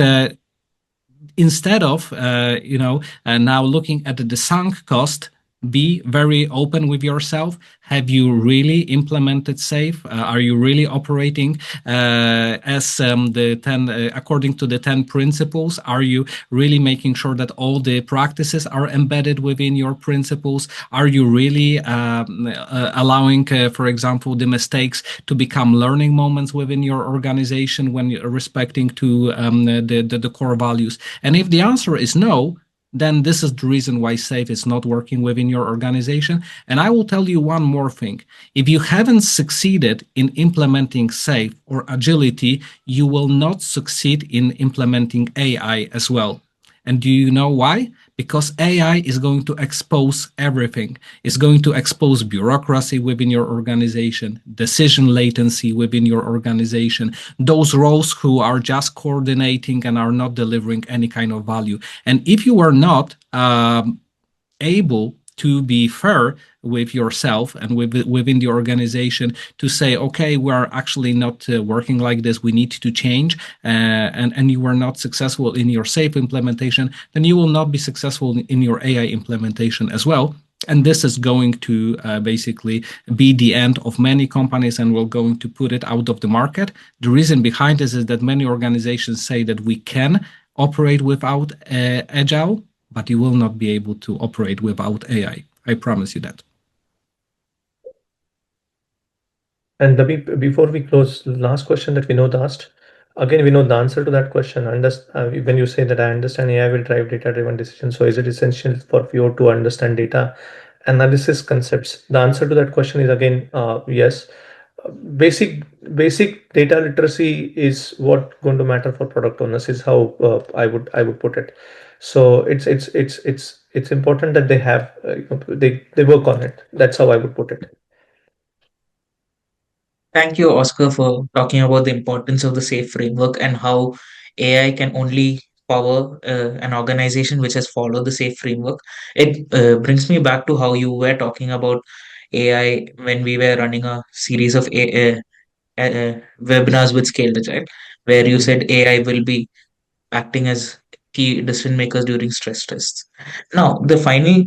instead of now looking at the sunk cost, be very open with yourself. Have you really implemented SAFe? Are you really operating as the 10 according to the 10 principles? Are you really making sure that all the practices are embedded within your principles? Are you really allowing, for example, the mistakes to become learning moments within your organization when you're respecting to the core values? And if the answer is no, then this is the reason why SAFe is not working within your organization. And I will tell you one more thing. If you haven't succeeded in implementing SAFe or agility, you will not succeed in implementing AI as well. And do you know why? because AI is going to expose everything. It's going to expose bureaucracy within your organization, decision latency within your organization, those roles who are just coordinating and are not delivering any kind of value. And if you are not able to be fair with yourself and within the organization to say, okay, we're actually not working like this, we need to change, and you are not successful in your SAFe implementation, then you will not be successful in your AI implementation as well. And this is going to basically be the end of many companies, and we're going to put it out of the market. The reason behind this is that many organizations say that we can operate without Agile, but you will not be able to operate without AI. I promise you that. And before we close, last question that Vinod asked. Again, we know the answer to that question. When you say that I understand AI will drive data-driven decisions, so is it essential for VO to understand data analysis concepts? The answer to that question is again yes. Basic data literacy is what going to matter for product owners. Is how I would put it. So it's important that they have they work on it. That's how I would put it. Thank you, Oscar, for talking about the importance of the SAFe framework and how AI can only power an organization which has followed the SAFe framework. It brings me back to how you were talking about AI when we were running a series of webinars with Scaled Agile, where you said AI will be acting as key decision makers during stress tests. Now, the final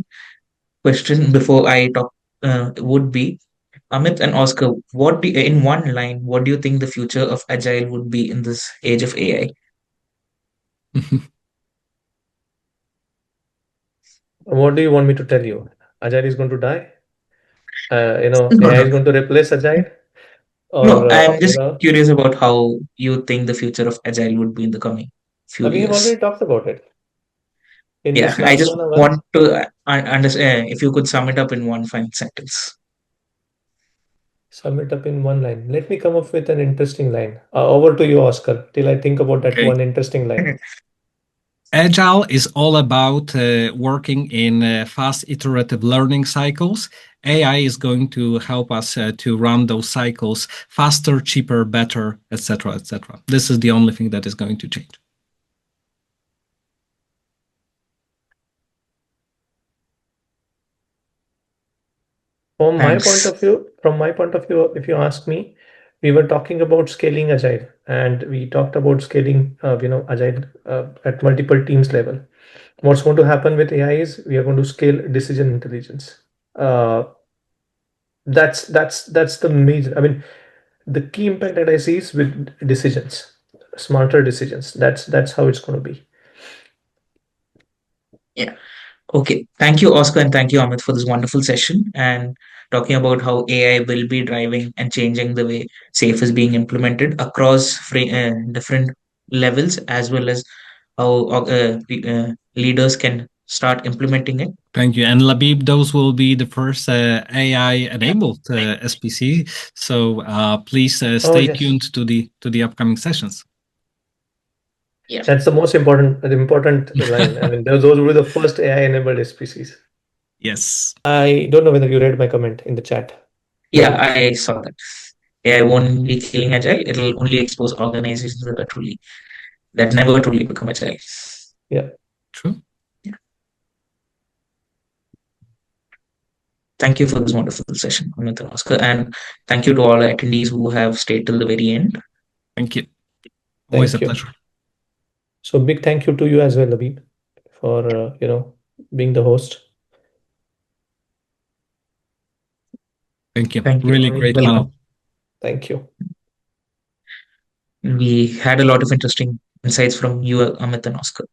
question before I talk would be, Amit and Oscar, in one line, what do you think the future of Agile would be in this age of AI? What do you want me to tell you? Agile is going to die? No, AI no, is going to replace Agile? no. Or, I'm just curious about how you think the future of Agile would be in the coming few we have years. already talked about it in Yeah, this I last just 1 hour. want to understand if you could sum it up in one final sentence. Sum it up in one line. Let me come up with an interesting line. Over to you, Oscar, till I think about that Okay. one interesting line. Agile is all about working in fast iterative learning cycles. AI is going to help us to run those cycles faster, cheaper, better, etc., etc. This is the only thing that is going to change. Thanks. From my point of view, if you ask me, we were talking about scaling Agile, and we talked about scaling, Agile at multiple teams level. What's going to happen with AI is we are going to scale decision intelligence. Uh, that's the major. I mean, the key impact that I see is with decisions, smarter decisions. That's how it's going to be. Yeah. Okay. Thank you, Oscar, and thank you, Amit, for this wonderful session and talking about how AI will be driving and changing the way SAFe is being implemented across different levels, as well as how leaders can start implementing it. Thank you. And Labib, those will be the first AI-enabled SPC. So please Oh stay yes, tuned to the upcoming sessions. Yeah. that's the most important line. I mean, those will be the first AI-enabled SPCs. Yes. I don't know whether you read my comment in the chat. Yeah, I saw that. AI won't be killing agile. It'll only expose organizations that never truly become agile. Yeah. True. Yeah. Thank you for this wonderful session, Amit and Oscar, and thank you to all the attendees who have stayed till the very end. Thank you. Always a Thank you. pleasure. So big thank you to you as well, Labib, for being the host. Thank you. Thank you. Really great panel. Welcome. Thank you. We had a lot of interesting insights from you, Amit and Oscar.